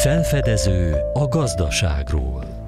Felfedező a gazdaságról.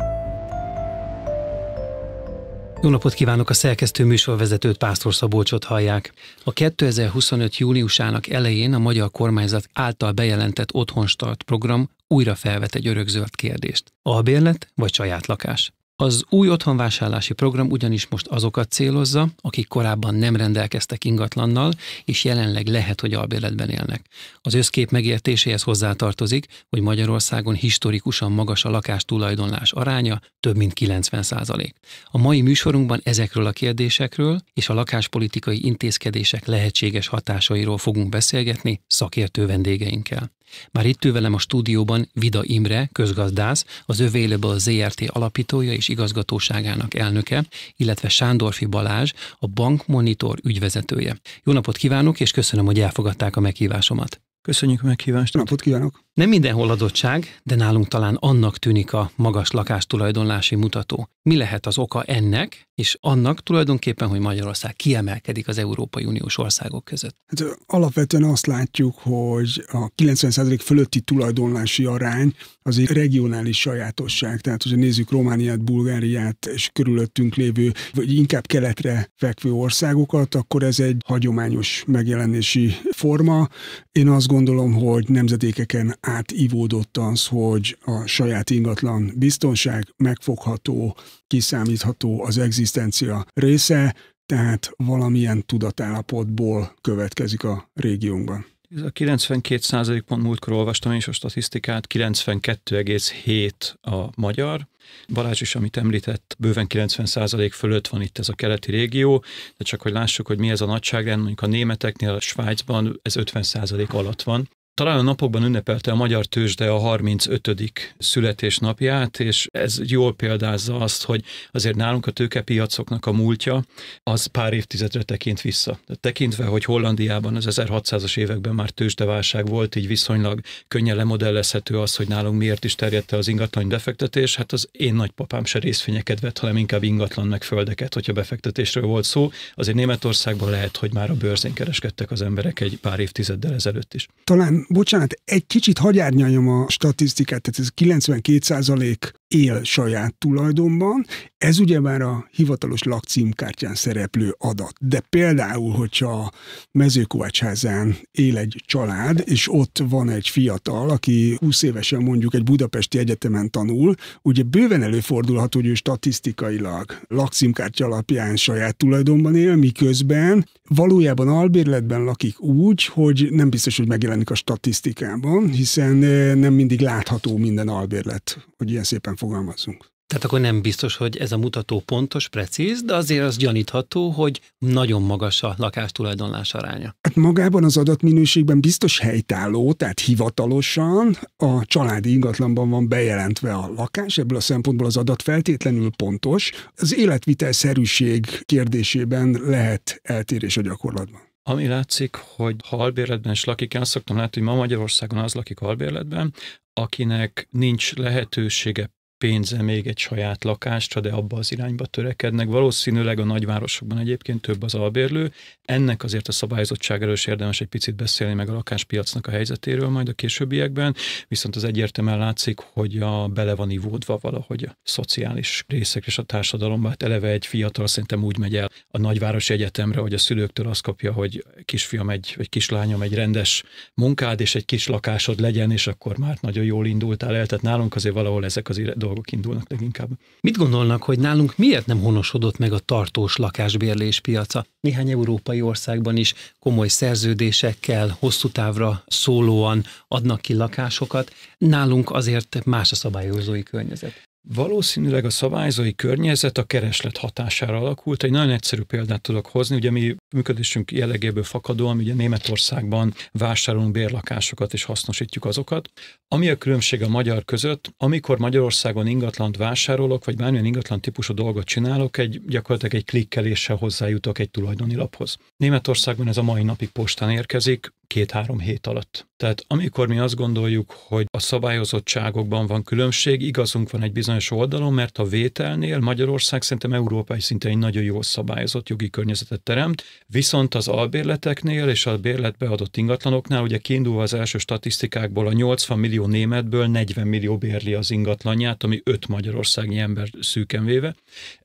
Jó napot kívánok, a szerkesztő műsorvezetőt, Pásztor Szabolcsot hallják. A 2025. júniusának elején a magyar kormányzat által bejelentett Otthonstart program újra felvet egy örökzöld kérdést. Albérlet vagy saját lakás? Az új otthonvásárlási program ugyanis most azokat célozza, akik korábban nem rendelkeztek ingatlannal, és jelenleg lehet, hogy albérletben élnek. Az összkép megértéséhez hozzátartozik, hogy Magyarországon historikusan magas a lakástulajdonlás aránya, több mint 90%. A mai műsorunkban ezekről a kérdésekről és a lakáspolitikai intézkedések lehetséges hatásairól fogunk beszélgetni szakértő vendégeinkkel. Már itt ül velem a stúdióban Vida Imre, közgazdász, az Available ZRT alapítója és igazgatóságának elnöke, illetve Sándorfi Balázs, a Bank Monitor ügyvezetője. Jó napot kívánok, és köszönöm, hogy elfogadták a meghívásomat. Köszönjük a meghívást. Napot kívánok! Nem mindenhol adottság, de nálunk talán annak tűnik a magas lakástulajdonlási mutató. Mi lehet az oka ennek, és annak tulajdonképpen, hogy Magyarország kiemelkedik az Európai Uniós országok között? Hát, alapvetően azt látjuk, hogy a 90% fölötti tulajdonlási arány az egy regionális sajátosság. Tehát, hogyha nézzük Romániát, Bulgáriát és körülöttünk lévő, vagy inkább keletre fekvő országokat, akkor ez egy hagyományos megjelenési forma. Én azt gondolom, hogy nemzedékeken átívódott az, hogy a saját ingatlan biztonság megfogható, kiszámítható, az egzisztencia része, tehát valamilyen tudatállapotból következik a régiónkban. Ez a 92% pont múltkor olvastam is a statisztikát, 92,7 a magyar. Balázs is, amit említett, bőven 90% fölött van itt ez a keleti régió, de csak hogy lássuk, hogy mi ez a nagyságrend, mondjuk a németeknél, a Svájcban ez 50% alatt van. Talán a napokban ünnepelte a magyar tőzsde a 35. születésnapját, és ez jól példázza azt, hogy azért nálunk a tőkepiacoknak a múltja az pár évtizedre tekint vissza. De tekintve, hogy Hollandiában az 1600-as években már tőzsdeválság volt, így viszonylag könnyen lemodellezhető az, hogy nálunk miért is terjedt el az ingatlan befektetés, hát az én nagypapám se részvényeket vett, hanem inkább ingatlan meg földeket, hogyha befektetésről volt szó. Azért Németországban lehet, hogy már a bőrzén kereskedtek az emberek egy pár évtizeddel ezelőtt is. Talán bocsánat, egy kicsit hagyárnyaljam a statisztikát, tehát ez 92% él saját tulajdonban, ez ugyebár a hivatalos lakcímkártyán szereplő adat. De például, hogyha Mezőkovácsházán él egy család, és ott van egy fiatal, aki 20 évesen mondjuk egy budapesti egyetemen tanul, ugye bőven előfordulhat, hogy ő statisztikailag lakcímkártya alapján saját tulajdonban él, miközben valójában albérletben lakik úgy, hogy nem biztos, hogy megjelenik a statisztikában, hiszen nem mindig látható minden albérlet, hogy ilyen szépen fogalmazzunk. Tehát akkor nem biztos, hogy ez a mutató pontos, precíz, de azért az gyanítható, hogy nagyon magas a lakástulajdonlás aránya. Hát magában az adatminőségben biztos helytálló, tehát hivatalosan a családi ingatlanban van bejelentve a lakás, ebből a szempontból az adat feltétlenül pontos. Az életvitelszerűség kérdésében lehet eltérés a gyakorlatban. Ami látszik, hogy ha albérletben is lakik, én azt szoktam látni, hogy ma Magyarországon az lakik albérletben, akinek nincs lehetősége, pénze még egy saját lakásra, de abba az irányba törekednek. Valószínűleg a nagyvárosokban egyébként több az albérlő. Ennek azért a szabályozottságáról is érdemes egy picit beszélni, meg a lakáspiacnak a helyzetéről majd a későbbiekben, viszont az egyértelműen látszik, hogy bele van ivódva valahogy a szociális részek és a társadalomban. Hát eleve egy fiatal szerintem úgy megy el a nagyvárosi egyetemre, hogy a szülőktől azt kapja, hogy kisfiam vagy kislányom egy rendes munkád és egy kis lakásod legyen, és akkor már nagyon jól indultál el. Tehát nálunk azért valahol ezek az dolgok indulnak leginkább. Mit gondolnak, hogy nálunk miért nem honosodott meg a tartós lakásbérlés piaca? Néhány európai országban is komoly szerződésekkel, hosszú távra szólóan adnak ki lakásokat. Nálunk azért más a szabályozói környezet. Valószínűleg a szabályozói környezet a kereslet hatására alakult. Egy nagyon egyszerű példát tudok hozni, ugye mi működésünk jellegéből fakadóan, ugye Németországban vásárolunk bérlakásokat és hasznosítjuk azokat. Ami a különbség a magyar között, amikor Magyarországon ingatlant vásárolok, vagy bármilyen ingatlan típusú dolgot csinálok, gyakorlatilag egy klikkeléssel hozzájutok egy tulajdoni laphoz. Németországban ez a mai napig postán érkezik, 2-3 hét alatt. Tehát amikor mi azt gondoljuk, hogy a szabályozottságokban van különbség, igazunk van egy bizonyos oldalon, mert a vételnél Magyarország szerintem európai szinten egy nagyon jól szabályozott jogi környezetet teremt, viszont az albérleteknél és a bérletbe adott ingatlanoknál, ugye kiindulva az első statisztikákból a 80 millió németből 40 millió bérli az ingatlanját, ami 5 magyarországi ember szűken véve.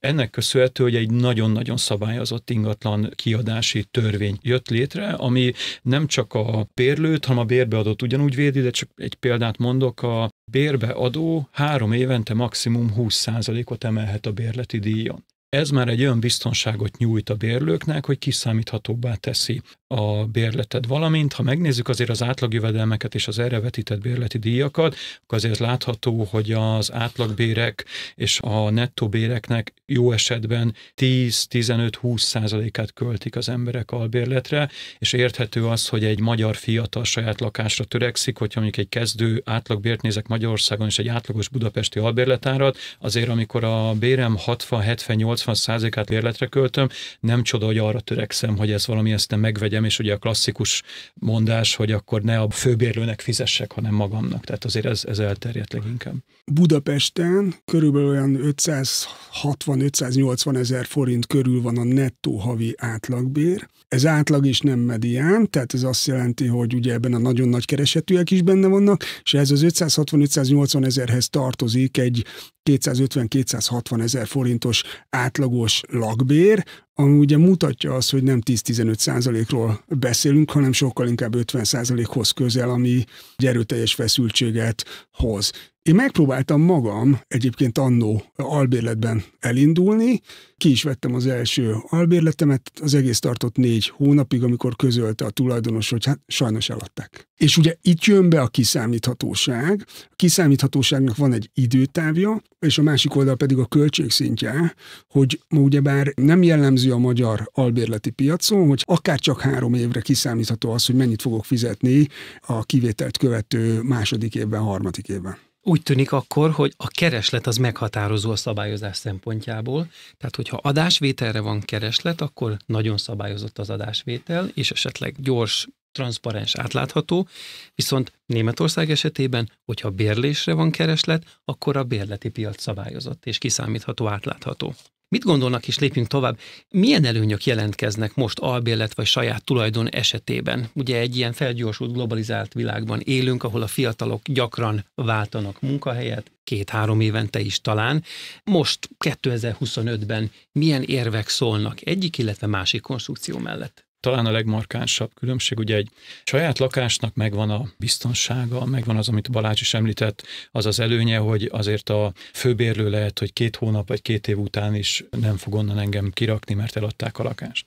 Ennek köszönhető, hogy egy nagyon-nagyon szabályozott ingatlan kiadási törvény jött létre, ami nem csak a bérlőt, hanem a bérbeadót ugyanúgy védi, de csak egy példát mondok, a bérbeadó 3 évente maximum 20%-ot emelhet a bérleti díjon. Ez már egy olyan biztonságot nyújt a bérlőknek, hogy kiszámíthatóbbá teszi a bérletet. Valamint, ha megnézzük azért az átlagjövedelmeket és az erre vetített bérleti díjakat, akkor azért látható, hogy az átlagbérek és a nettó béreknek jó esetben 10-15-20%-át költik az emberek albérletre, és érthető az, hogy egy magyar fiatal saját lakásra törekszik, hogyha mondjuk egy kezdő átlagbért nézek Magyarországon és egy átlagos budapesti albérletárat, azért amikor a bérem 60-70-80%-át bérletre költöm, nem csoda, hogy arra törekszem, hogy ez valami ezt megvegyem, és ugye a klasszikus mondás, hogy akkor ne a főbérlőnek fizessek, hanem magamnak. Tehát azért ez elterjedt leginkább. Budapesten körülbelül olyan 560-580 ezer forint körül van a nettó havi átlagbér. Ez átlag is nem medián, tehát ez azt jelenti, hogy ugye ebben a nagyon nagy keresetűek is benne vannak, és ez az 560-580 ezerhez tartozik egy 250-260 ezer forintos átlagos lakbér, ami ugye mutatja azt, hogy nem 10-15%-ról beszélünk, hanem sokkal inkább 50%-hoz közel, ami egy erőteljes feszültséget hoz. Én megpróbáltam magam egyébként annó albérletben elindulni, ki is vettem az első albérletemet, az egész tartott 4 hónapig, amikor közölte a tulajdonos, hogy hát sajnos eladták. És ugye itt jön be a kiszámíthatóság. A kiszámíthatóságnak van egy időtávja, és a másik oldal pedig a költségszintje, hogy ugyebár nem jellemző a magyar albérleti piacon, hogy akár csak 3 évre kiszámítható az, hogy mennyit fogok fizetni a kivételt követő második évben, harmadik évben. Úgy tűnik akkor, hogy a kereslet az meghatározó a szabályozás szempontjából. Tehát, hogyha adásvételre van kereslet, akkor nagyon szabályozott az adásvétel, és esetleg gyors, transzparens, átlátható. Viszont Németország esetében, hogyha bérlésre van kereslet, akkor a bérleti piac szabályozott és kiszámítható, átlátható. Mit gondolnak, és lépjünk tovább? Milyen előnyök jelentkeznek most albérlet vagy saját tulajdon esetében? Ugye egy ilyen felgyorsult, globalizált világban élünk, ahol a fiatalok gyakran váltanak munkahelyet, 2-3 évente is talán. Most 2025-ben milyen érvek szólnak egyik, illetve másik konstrukció mellett? Talán a legmarkánsabb különbség, ugye egy saját lakásnak megvan a biztonsága, megvan az, amit Balázs is említett, az az előnye, hogy azért a főbérlő lehet, hogy 2 hónap vagy 2 év után is nem fog onnan engem kirakni, mert eladták a lakást.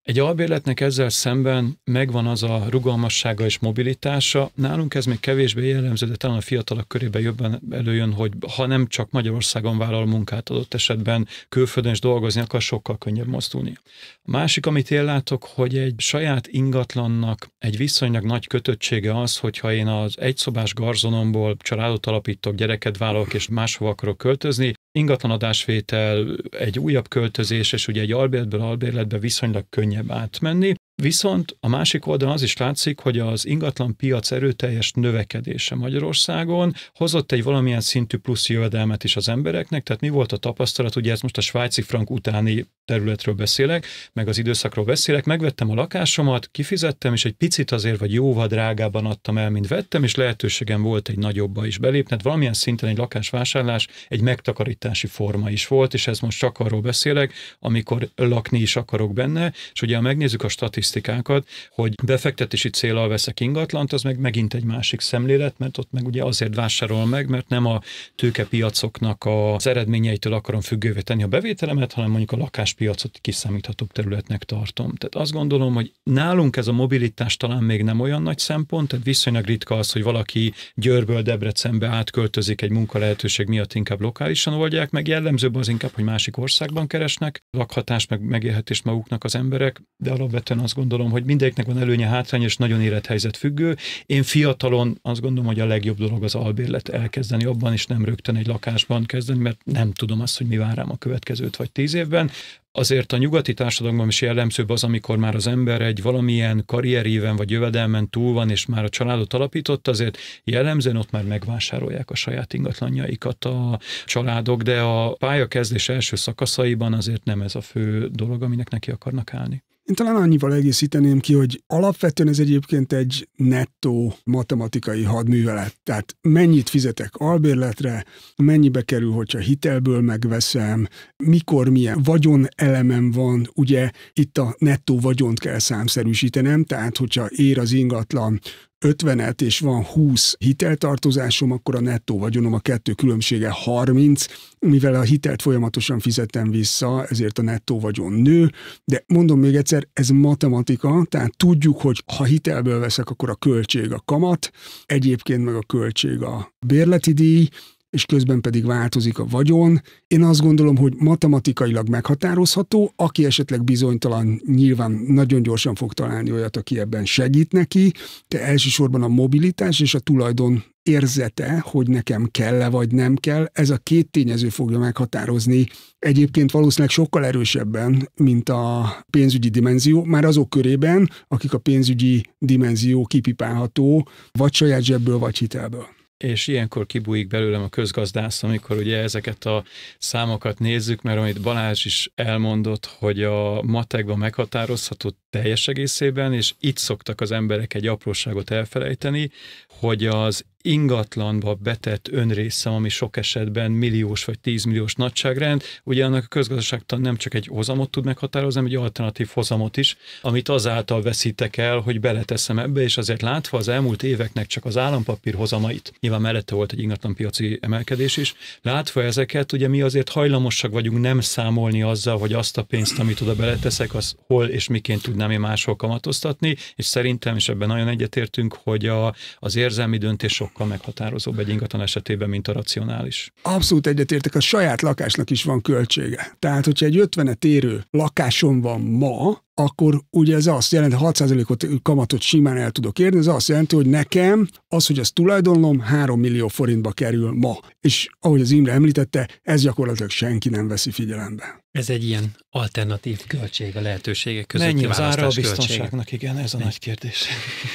Egy albérletnek ezzel szemben megvan az a rugalmassága és mobilitása. Nálunk ez még kevésbé jellemző, de talán a fiatalok körében jobban előjön, hogy ha nem csak Magyarországon vállal munkát, adott esetben külföldön is dolgozni akar, sokkal könnyebb mozdulni. A másik, amit én látok, hogy egy saját ingatlannak egy viszonylag nagy kötöttsége az, hogyha én az egyszobás garzonomból családot alapítok, gyereket vállalok és máshova akarok költözni, ingatlanadásvétel, egy újabb költözés, és ugye egy albérletből albérletbe viszonylag könnyebb átmenni. Viszont a másik oldalon az is látszik, hogy az ingatlan piac erőteljes növekedése Magyarországon hozott egy valamilyen szintű plusz jövedelmet is az embereknek, tehát mi volt a tapasztalat, ugye ez most a svájci frank utáni területről beszélek, meg az időszakról beszélek, megvettem a lakásomat, kifizettem, és egy picit azért, vagy jóval drágában adtam el, mint vettem, és lehetőségem volt egy nagyobba is belépni, tehát valamilyen szinten egy lakásvásárlás egy megtakarítási forma is volt, és ez most csak arról beszélek, amikor lakni is akarok benne, és ugye ha megnézzük a statisztikákat, hogy befektetési céllal veszek ingatlant, az meg megint egy másik szemlélet, mert ott meg ugye azért vásárol meg, mert nem a tőkepiacoknak az eredményeitől akarom függővé tenni a bevételemet, hanem mondjuk a lakáspiacot kiszámíthatóbb területnek tartom. Tehát azt gondolom, hogy nálunk ez a mobilitás talán még nem olyan nagy szempont, tehát viszonylag ritka az, hogy valaki Győrből Debrecenbe átköltözik egy munkalehetőség miatt, inkább lokálisan oldják, meg jellemzőbb az inkább, hogy másik országban keresnek lakhatást, meg megélhetést maguknak az emberek, de alapvetően azt gondolom, hogy mindegyiknek van előnye, hátránya, és nagyon élethelyzet függő. Én fiatalon azt gondolom, hogy a legjobb dolog az albérlet elkezdeni abban, és nem rögtön egy lakásban kezdeni, mert nem tudom azt, hogy mi vár rám a következő 5 vagy 10 évben. Azért a nyugati társadalomban is jellemzőbb az, amikor már az ember egy valamilyen karrieríven vagy jövedelmen túl van, és már a családot alapított, azért jellemzően ott már megvásárolják a saját ingatlanjaikat a családok, de a pályakezdés első szakaszaiban azért nem ez a fő dolog, aminek neki akarnak állni. Én talán annyival egészíteném ki, hogy alapvetően ez egyébként egy nettó matematikai hadművelet. Tehát mennyit fizetek albérletre, mennyibe kerül, hogyha hitelből megveszem, mikor milyen vagyonelemem van, ugye itt a nettó vagyont kell számszerűsítenem, tehát hogyha ér az ingatlan 50-et és van 20 hiteltartozásom, akkor a nettó vagyonom a kettő különbsége 30, mivel a hitelt folyamatosan fizettem vissza, ezért a nettó vagyon nő, de mondom még egyszer, ez matematika, tehát tudjuk, hogy ha hitelből veszek, akkor a költség a kamat, egyébként meg a költség a bérleti díj, és közben pedig változik a vagyon. Én azt gondolom, hogy matematikailag meghatározható, aki esetleg bizonytalan, nyilván nagyon gyorsan fog találni olyat, aki ebben segít neki, de elsősorban a mobilitás és a tulajdon érzete, hogy nekem kell-e vagy nem kell, ez a két tényező fogja meghatározni egyébként valószínűleg sokkal erősebben, mint a pénzügyi dimenzió, már azok körében, akik a pénzügyi dimenzió kipipálható, vagy saját zsebből, vagy hitelből. És ilyenkor kibújik belőlem a közgazdász, amikor ugye ezeket a számokat nézzük, mert amit Balázs is elmondott, hogy a matekban meghatározható teljes egészében, és itt szoktak az emberek egy apróságot elfelejteni, hogy az ingatlanba betett önrészem, ami sok esetben milliós vagy 10 milliós nagyságrend, ugye annak a közgazdaságtan nem csak egy hozamot tud meghatározni, hanem egy alternatív hozamot is, amit azáltal veszítek el, hogy beleteszem ebbe, és azért látva az elmúlt éveknek csak az állampapír hozamait, nyilván mellette volt egy ingatlanpiaci emelkedés is, látva ezeket, ugye mi azért hajlamosak vagyunk nem számolni azzal, hogy azt a pénzt, amit oda beleteszek, az hol és miként tudnám én máshol kamatoztatni, és szerintem, és ebben nagyon egyetértünk, hogy az érzelmi döntés sokkal meghatározóbb egy ingatlan esetében, mint a racionális. Abszolút egyetértek, a saját lakásnak is van költsége. Tehát, hogyha egy 50-et érő lakásom van ma, akkor ugye ez azt jelenti, 6%-ot kamatot simán el tudok érni, ez azt jelenti, hogy nekem az, hogy ezt tulajdonlom, 3 millió forintba kerül ma. És ahogy az Imre említette, ez gyakorlatilag senki nem veszi figyelembe. Ez egy ilyen alternatív költség a lehetőségek közötti mennyi az ára a választás biztonságnak, igen, ez a nagy kérdés.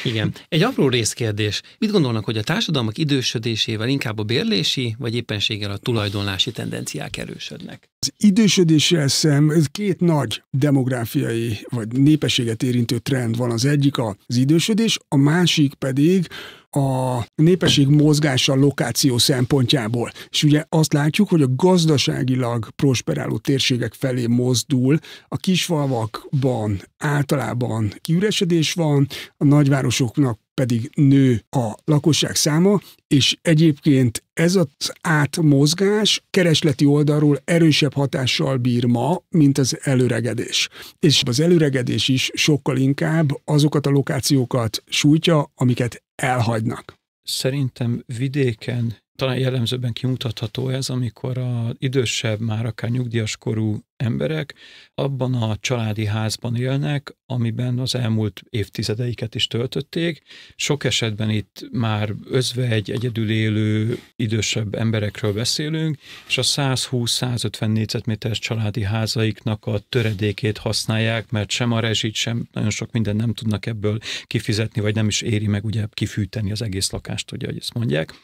Igen. Egy apró részkérdés. Mit gondolnak, hogy a társadalmak idősödésével inkább a bérlési, vagy éppenséggel a tulajdonlási tendenciák erősödnek? Az idősödéssel szemben ez két nagy demográfiai vagy népességet érintő trend van. Az egyik az idősödés, a másik pedig a népesség mozgása lokáció szempontjából. És ugye azt látjuk, hogy a gazdaságilag prosperáló térségek felé mozdul, a kisfalvakban általában kiüresedés van, a nagyvárosoknak pedig nő a lakosság száma, és egyébként ez az átmozgás keresleti oldalról erősebb hatással bír ma, mint az előregedés. És az előregedés is sokkal inkább azokat a lokációkat sújtja, amiket elhagynak. Szerintem vidéken talán jellemzőben kimutatható ez, amikor az idősebb, már akár nyugdíjas korú emberek abban a családi házban élnek, amiben az elmúlt évtizedeiket is töltötték. Sok esetben itt már özvegy, egyedül élő, idősebb emberekről beszélünk, és a 120-150 négyzetméteres családi házaiknak a töredékét használják, mert sem a rezsit, sem nagyon sok mindent nem tudnak ebből kifizetni, vagy nem is éri meg ugye kifűteni az egész lakást, ugye, hogy ezt mondják.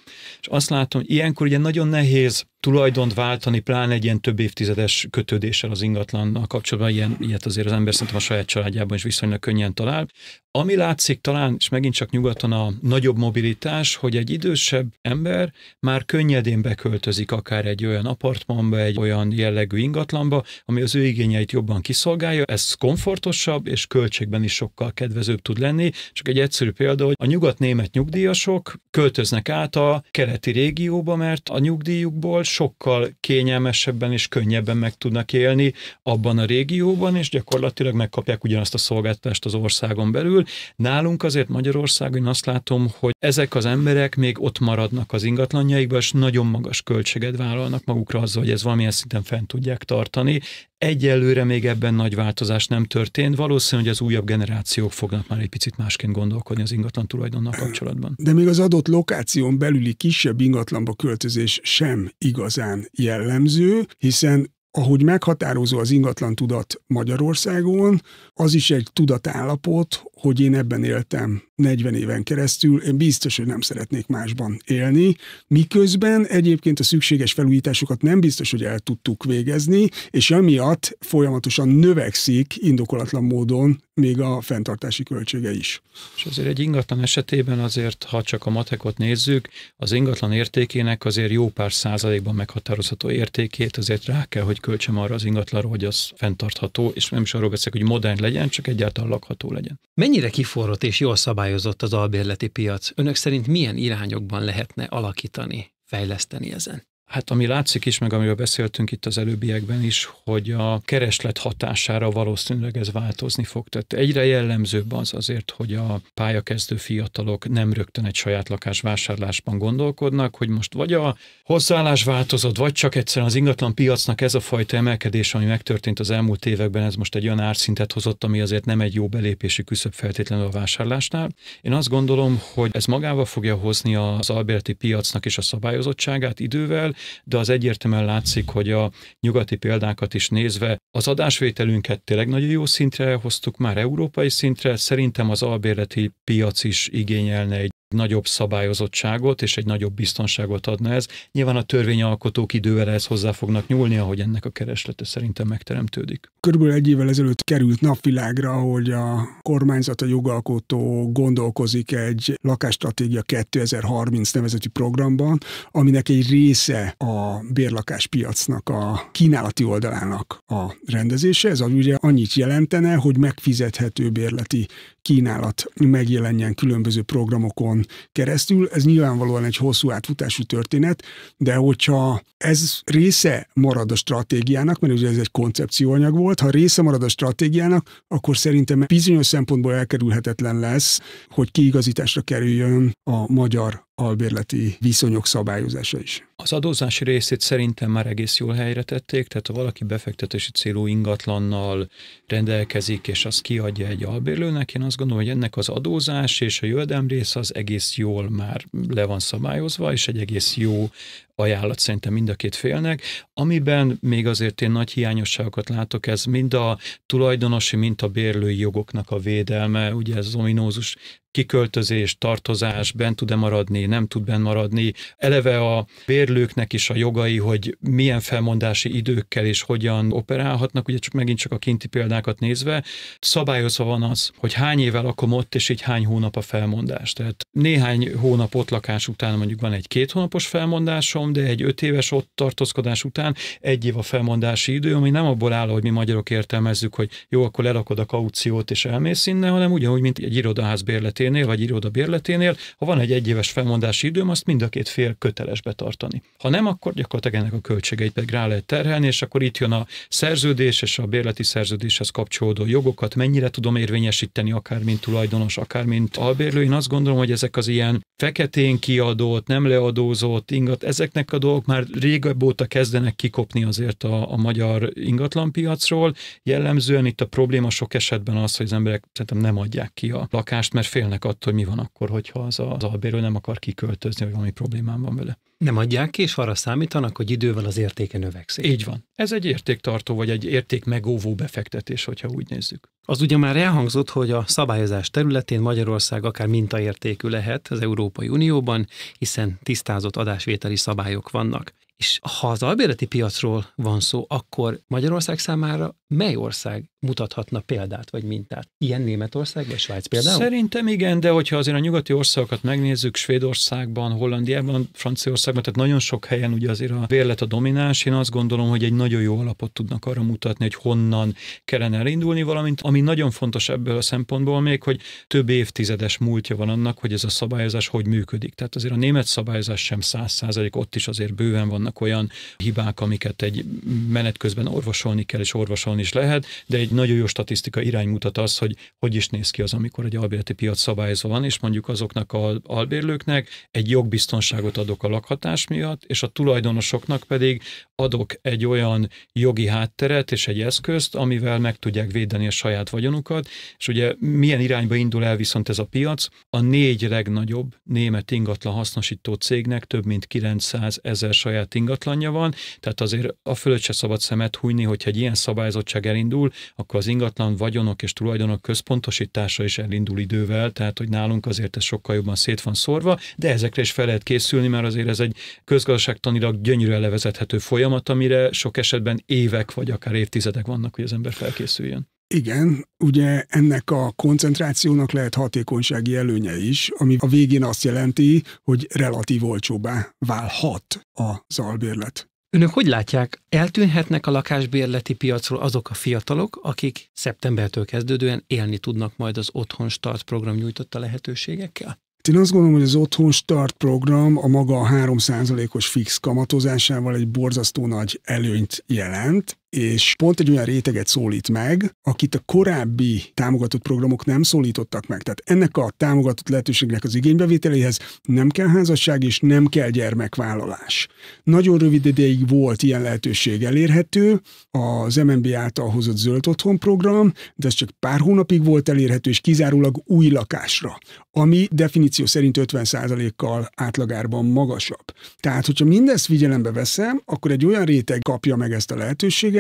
És azt látom, ilyenkor ugye nagyon nehéz tulajdont váltani, pláne egy ilyen több évtizedes kötődéssel az ingatlannal kapcsolatban, ilyet azért az ember szerintem a saját családjában is viszonylag könnyen talál. Ami látszik talán, és megint csak nyugaton a nagyobb mobilitás, hogy egy idősebb ember már könnyedén beköltözik akár egy olyan apartmanba, egy olyan jellegű ingatlanba, ami az ő igényeit jobban kiszolgálja, ez komfortosabb, és költségben is sokkal kedvezőbb tud lenni. Csak egy egyszerű példa, hogy a nyugat-német nyugdíjasok költöznek át a keleti régióba, mert a nyugdíjukból sokkal kényelmesebben és könnyebben meg tudnak élni abban a régióban, és gyakorlatilag megkapják ugyanazt a szolgáltatást az országon belül. Nálunk azért Magyarországon azt látom, hogy ezek az emberek még ott maradnak az ingatlanjaikban, és nagyon magas költséget vállalnak magukra azzal, hogy ez valamilyen szinten fent tudják tartani. Egyelőre még ebben nagy változás nem történt. Valószínű, hogy az újabb generációk fognak már egy picit másként gondolkodni az ingatlan tulajdonnal kapcsolatban. De még az adott lokáción belüli kisebb ingatlanba költözés sem igazán jellemző, hiszen ahogy meghatározó az ingatlan tudat Magyarországon, az is egy tudatállapot, hogy én ebben éltem 40 éven keresztül, én biztos, hogy nem szeretnék másban élni, miközben egyébként a szükséges felújításokat nem biztos, hogy el tudtuk végezni, és amiatt folyamatosan növekszik indokolatlan módon még a fenntartási költsége is. És azért egy ingatlan esetében azért, ha csak a matekot nézzük, az ingatlan értékének azért jó pár százalékban meghatározható értékét azért rá kell, hogy költsem arra az ingatlanra, hogy az fenntartható, és nem is arról beszélek, hogy modern legyen, csak egyáltalán lakható legyen. Mennyire kiforrott és jól szabályozott az albérleti piac? Önök szerint milyen irányokban lehetne alakítani, fejleszteni ezen? Hát ami látszik is, meg amiről beszéltünk itt az előbbiekben is, hogy a kereslet hatására valószínűleg ez változni fog. Tehát egyre jellemzőbb az azért, hogy a pályakezdő fiatalok nem rögtön egy saját lakás vásárlásban gondolkodnak, hogy most vagy a hozzáállás változott, vagy csak egyszerűen az ingatlan piacnak ez a fajta emelkedés, ami megtörtént az elmúlt években, ez most egy olyan árszintet hozott, ami azért nem egy jó belépési küszöb feltétlenül a vásárlásnál. Én azt gondolom, hogy ez magával fogja hozni az albérleti piacnak is a szabályozottságát idővel, de az egyértelműen látszik, hogy a nyugati példákat is nézve az adásvételünket tényleg nagyon jó szintre hoztuk, már európai szintre, szerintem az albérleti piac is igényelne egy nagyobb szabályozottságot és egy nagyobb biztonságot adna ez. Nyilván a törvényalkotók idővel ehhez hozzá fognak nyúlni, ahogy ennek a kereslete szerintem megteremtődik. Körülbelül egy évvel ezelőtt került napvilágra, hogy a kormányzat, a jogalkotó gondolkozik egy lakásstratégia 2030 nevezetű programban, aminek egy része a bérlakáspiacnak a kínálati oldalának a rendezése. Ez ugye annyit jelentene, hogy megfizethető bérleti kínálat megjelenjen különböző programokon keresztül. Ez nyilvánvalóan egy hosszú átfutású történet, de hogyha ez része marad a stratégiának, mert ugye ez egy koncepcióanyag volt, ha része marad a stratégiának, akkor szerintem bizonyos szempontból elkerülhetetlen lesz, hogy kiigazításra kerüljön a magyar albérleti viszonyok szabályozása is. Az adózási részét szerintem már egész jól helyre tették, tehát ha valaki befektetési célú ingatlannal rendelkezik, és azt kiadja egy albérlőnek, én azt gondolom, hogy ennek az adózás és a jövedelem része az egész jól már le van szabályozva, és egy egész jó ajánlat szerintem mind a két félnek. Amiben még azért én nagy hiányosságokat látok, ez mind a tulajdonosi, mind a bérlői jogoknak a védelme, ugye ez az ominózus kiköltözés, tartozás, bent tud-e maradni, nem tud bent maradni. Eleve a bérlőknek is a jogai, hogy milyen felmondási időkkel és hogyan operálhatnak, ugye megint csak a kinti példákat nézve, szabályozva van az, hogy hány éve lakom ott, és így hány hónap a felmondás. Tehát néhány hónap ott lakás után mondjuk van egy 2 hónapos felmondásom, de egy 5 éves ott tartózkodás után 1 év a felmondási idő, ami nem abból áll, hogy mi magyarok értelmezzük, hogy jó, akkor lerakod a kauciót és elmész innen, hanem ugyanúgy, mint egy irodaház bérleténél, vagy iroda bérleténél, ha van egy 1 éves felmondási időm, azt mind a két fél köteles betartani. Ha nem, akkor gyakorlatilag ennek a költségeit pedig rá lehet terhelni, és akkor itt jön a szerződés és a bérleti szerződéshez kapcsolódó jogokat, mennyire tudom érvényesíteni, akár mint tulajdonos, akár mint albérlő. Én azt gondolom, hogy ezek az ilyen feketén kiadott, nem leadózott ingat, ezeknek a dolgok már régebb óta kezdenek kikopni azért a magyar ingatlanpiacról. Jellemzően itt a probléma sok esetben az, hogy az emberek szerintem nem adják ki a lakást, mert félnek attól, hogy mi van akkor, hogyha az albérlő nem akar kiköltözni, vagy valami problémám van vele. Nem adják ki, és arra számítanak, hogy idővel az értéke növekszik. Így van. Ez egy értéktartó, vagy egy értékmegóvó befektetés, hogyha úgy nézzük. Az ugye már elhangzott, hogy a szabályozás területén Magyarország akár mintaértékű lehet az Európai Unióban, hiszen tisztázott adásvételi szabályok vannak. És ha az albérleti piacról van szó, akkor Magyarország számára mely ország mutathatna példát vagy mintát? Ilyen Németország vagy Svájc például? Szerintem igen, de hogyha azért a nyugati országokat megnézzük, Svédországban, Hollandiában, Franciaországban, tehát nagyon sok helyen ugye azért a bérlet a domináns, én azt gondolom, hogy egy nagyon jó alapot tudnak arra mutatni, hogy honnan kellene elindulni, valamint ami nagyon fontos ebből a szempontból még, hogy több évtizedes múltja van annak, hogy ez a szabályozás hogy működik. Tehát azért a német szabályozás sem 100%, ott is azért bőven vannak olyan hibák, amiket egy menet közben orvosolni kell, és orvosolni is lehet, de egy nagyon jó statisztika irány az, hogy is néz ki az, amikor egy albérleti piac szabályozva van, és mondjuk azoknak az albérlőknek egy jogbiztonságot adok a lakhatás miatt, és a tulajdonosoknak pedig adok egy olyan jogi hátteret és egy eszközt, amivel meg tudják védeni a saját vagyonukat, és ugye milyen irányba indul el viszont ez a piac? A 4 legnagyobb német ingatlan hasznosító cégnek több mint 900 000 saját ingatlanja van, tehát azért a fölött se szabad szemet hújni, hogyha egy ilyen szabályozottság elindul, akkor az ingatlan vagyonok és tulajdonok központosítása is elindul idővel, tehát hogy nálunk azért ez sokkal jobban szét van szórva, de ezekre is fel lehet készülni, mert azért ez egy közgazdaságtanilag gyönyörűen levezethető folyamat, amire sok esetben évek vagy akár évtizedek vannak, hogy az ember felkészüljön. Igen, ugye ennek a koncentrációnak lehet hatékonysági előnye is, ami a végén azt jelenti, hogy relatív olcsóbbá válhat az albérlet. Önök hogy látják, eltűnhetnek a lakásbérleti piacról azok a fiatalok, akik szeptembertől kezdődően élni tudnak majd az Otthon Start program nyújtotta lehetőségekkel? Én azt gondolom, hogy az Otthon Start program a maga 3%-os fix kamatozásával egy borzasztó nagy előnyt jelent, és pont egy olyan réteget szólít meg, akit a korábbi támogatott programok nem szólítottak meg. Tehát ennek a támogatott lehetőségnek az igénybevételéhez nem kell házasság és nem kell gyermekvállalás. Nagyon rövid ideig volt ilyen lehetőség elérhető, az MNB által hozott Zöld Otthon program, de ez csak pár hónapig volt elérhető, és kizárólag új lakásra, ami definíció szerint 50%-kal átlagárban magasabb. Tehát, hogyha mindezt figyelembe veszem, akkor egy olyan réteg kapja meg ezt a lehetőséget,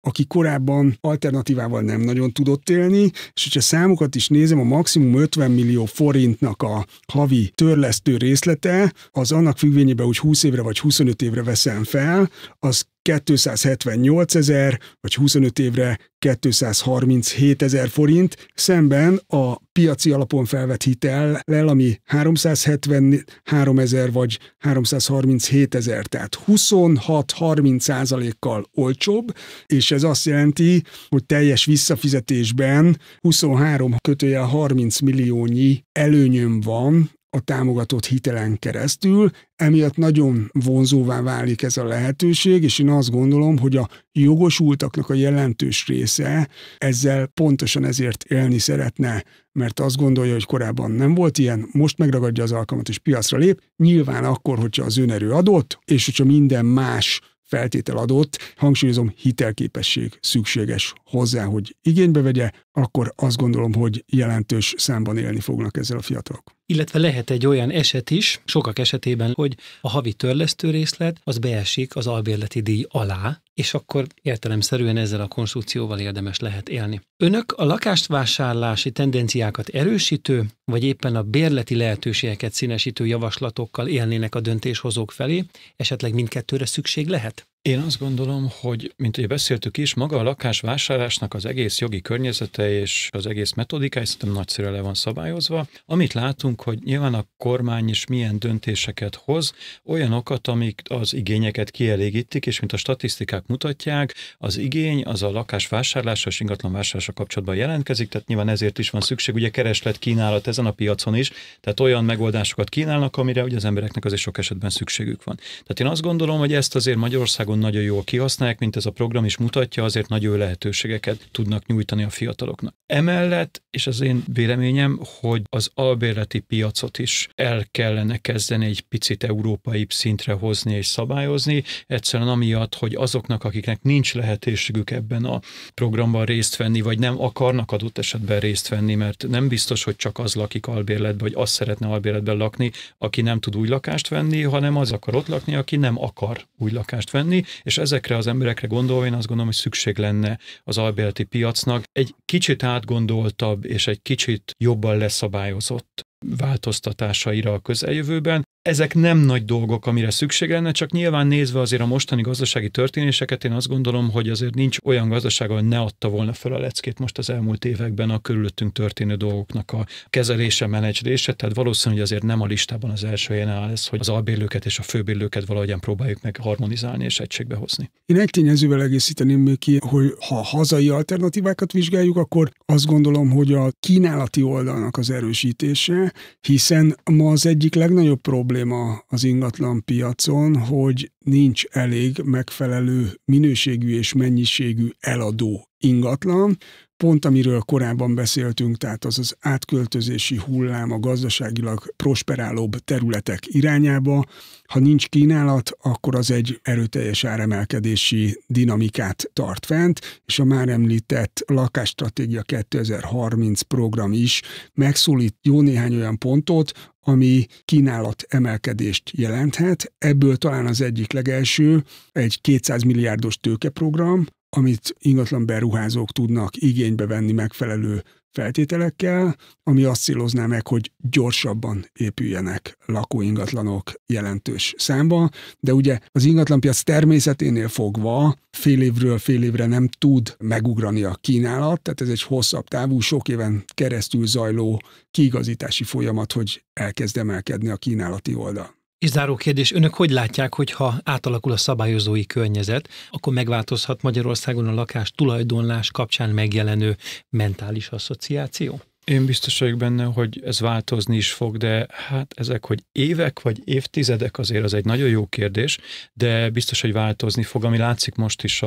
aki korábban alternatívával nem nagyon tudott élni, és hogyha számokat is nézem, a maximum 50 millió forintnak a havi törlesztő részlete, az annak függvényében, hogy 20 évre vagy 25 évre veszem fel, az 278 000, vagy 25 évre 237 000 forint, szemben a piaci alapon felvett hitellel, ami 373 000 vagy 337 000, tehát 26-30%-kal olcsóbb, és ez azt jelenti, hogy teljes visszafizetésben 23-30 milliónyi előnyöm van a támogatott hitelen keresztül, emiatt nagyon vonzóvá válik ez a lehetőség, és én azt gondolom, hogy a jogosultaknak a jelentős része ezzel pontosan ezért élni szeretne, mert azt gondolja, hogy korábban nem volt ilyen, most megragadja az alkalmat és piacra lép, nyilván akkor, hogyha az önerő adott, és hogyha minden más feltétel adott, hangsúlyozom, hitelképesség szükséges hozzá, hogy igénybe vegye, akkor azt gondolom, hogy jelentős számban élni fognak ezzel a fiatalok. Illetve lehet egy olyan eset is, sokak esetében, hogy a havi törlesztő részlet az beesik az albérleti díj alá, és akkor értelemszerűen ezzel a konstrukcióval érdemes lehet élni. Önök a lakásvásárlási tendenciákat erősítő, vagy éppen a bérleti lehetőségeket színesítő javaslatokkal élnének a döntéshozók felé, esetleg mindkettőre szükség lehet? Én azt gondolom, hogy, mint ugye beszéltük is, maga a lakásvásárlásnak az egész jogi környezete és az egész metodikája szerintem nagyszerűen le van szabályozva. Amit látunk, hogy nyilván a kormány is milyen döntéseket hoz, olyanokat, amik az igényeket kielégítik, és mint a statisztikák mutatják, az igény az a lakásvásárlással és ingatlanvásárlással kapcsolatban jelentkezik, tehát nyilván ezért is van szükség, ugye kereslet-kínálat ezen a piacon is, tehát olyan megoldásokat kínálnak, amire ugye az embereknek azért sok esetben szükségük van. Tehát én azt gondolom, hogy ezt azért Magyarországon nagyon jól kihasználják, mint ez a program is mutatja, azért nagy jó lehetőségeket tudnak nyújtani a fiataloknak. Emellett, és az én véleményem, hogy az albérleti piacot is el kellene kezdeni egy picit európai szintre hozni és szabályozni, egyszerűen amiatt, hogy azoknak, akiknek nincs lehetőségük ebben a programban részt venni, vagy nem akarnak adott esetben részt venni, mert nem biztos, hogy csak az lakik albérletben, vagy az szeretne albérletben lakni, aki nem tud új lakást venni, hanem az akar ott lakni, aki nem akar új lakást venni, és ezekre az emberekre gondolva én azt gondolom, hogy szükség lenne az albérleti piacnak egy kicsit átgondoltabb és egy kicsit jobban leszabályozott változtatásaira a közeljövőben. Ezek nem nagy dolgok, amire szükség lenne, csak nyilván nézve azért a mostani gazdasági történéseket, én azt gondolom, hogy azért nincs olyan gazdaság, ahol ne adta volna fel a leckét most az elmúlt években a körülöttünk történő dolgoknak a kezelése, menedzselése, tehát valószínűleg azért nem a listában az első helyen áll ez, hogy az albérlőket és a főbérlőket valahogyan próbáljuk meg harmonizálni és egységbe hozni. Én egy tényezővel egészíteném még ki, hogy ha hazai alternatívákat vizsgáljuk, akkor azt gondolom, hogy a kínálati oldalnak az erősítése, hiszen ma az egyik legnagyobb probléma probléma az ingatlan piacon, hogy nincs elég megfelelő minőségű és mennyiségű eladó ingatlan. Pont amiről korábban beszéltünk, tehát az az átköltözési hullám a gazdaságilag prosperálóbb területek irányába. Ha nincs kínálat, akkor az egy erőteljes áremelkedési dinamikát tart fent, és a már említett Lakásstratégia 2030 program is megszólít jó néhány olyan pontot, ami kínálat emelkedést jelenthet. Ebből talán az egyik legelső egy 200 milliárdos tőkeprogram, amit ingatlan beruházók tudnak igénybe venni megfelelő feltételekkel, ami azt célozná meg, hogy gyorsabban épüljenek lakóingatlanok jelentős számba, de ugye az ingatlanpiac természeténél fogva fél évről fél évre nem tud megugrani a kínálat, tehát ez egy hosszabb távú, sok éven keresztül zajló kiigazítási folyamat, hogy elkezd emelkedni a kínálati oldal. És záró kérdés, önök hogy látják, hogy ha átalakul a szabályozói környezet, akkor megváltozhat Magyarországon a lakás tulajdonlás kapcsán megjelenő mentális asszociáció? Én biztos vagyok benne, hogy ez változni is fog, de hát ezek, hogy évek vagy évtizedek, azért az egy nagyon jó kérdés, de biztos, hogy változni fog, ami látszik most is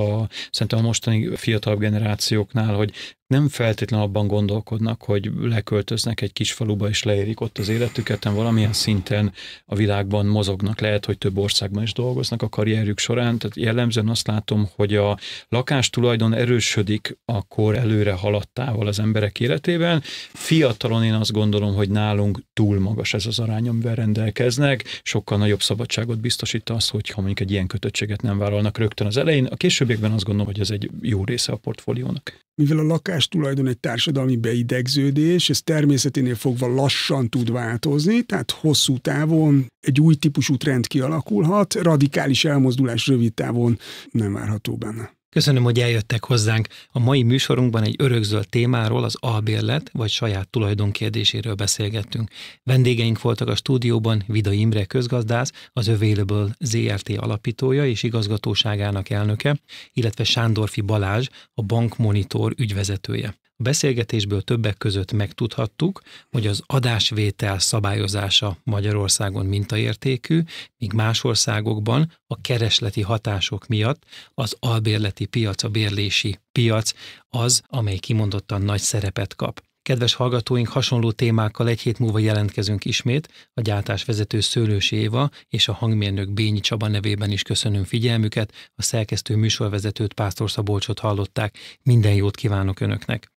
szerintem a mostani fiatalabb generációknál, hogy nem feltétlenül abban gondolkodnak, hogy leköltöznek egy kis faluba és leérik ott az életüket, hanem valamilyen szinten a világban mozognak. Lehet, hogy több országban is dolgoznak a karrierjük során, tehát jellemzően azt látom, hogy a lakástulajdon erősödik a kor előre haladtával az emberek életében. Fiatalon én azt gondolom, hogy nálunk túl magas ez az arány, amivel rendelkeznek, sokkal nagyobb szabadságot biztosít az, hogyha mondjuk egy ilyen kötöttséget nem vállalnak rögtön az elején. A későbbiekben azt gondolom, hogy ez egy jó része a portfóliónak. Mivel a lakástulajdon egy társadalmi beidegződés, ez természeténél fogva lassan tud változni, tehát hosszú távon egy új típusú trend kialakulhat, radikális elmozdulás rövid távon nem várható benne. Köszönöm, hogy eljöttek hozzánk. A mai műsorunkban egy örökzöld témáról, az albérlet vagy saját tulajdon kérdéséről beszélgettünk. Vendégeink voltak a stúdióban Vida Imre közgazdász, az Available ZRT alapítója és igazgatóságának elnöke, illetve Sándorfi Balázs, a Bankmonitor ügyvezetője. A beszélgetésből többek között megtudhattuk, hogy az adásvétel szabályozása Magyarországon mintaértékű, míg más országokban a keresleti hatások miatt az albérleti piac, a bérlési piac az, amely kimondottan nagy szerepet kap. Kedves hallgatóink, hasonló témákkal egy hét múlva jelentkezünk ismét. A gyártásvezető Szőlősi Éva és a hangmérnök Bényi Csaba nevében is köszönöm figyelmüket. A szerkesztő műsorvezetőt, Pásztor Szabolcsot hallották. Minden jót kívánok Önöknek!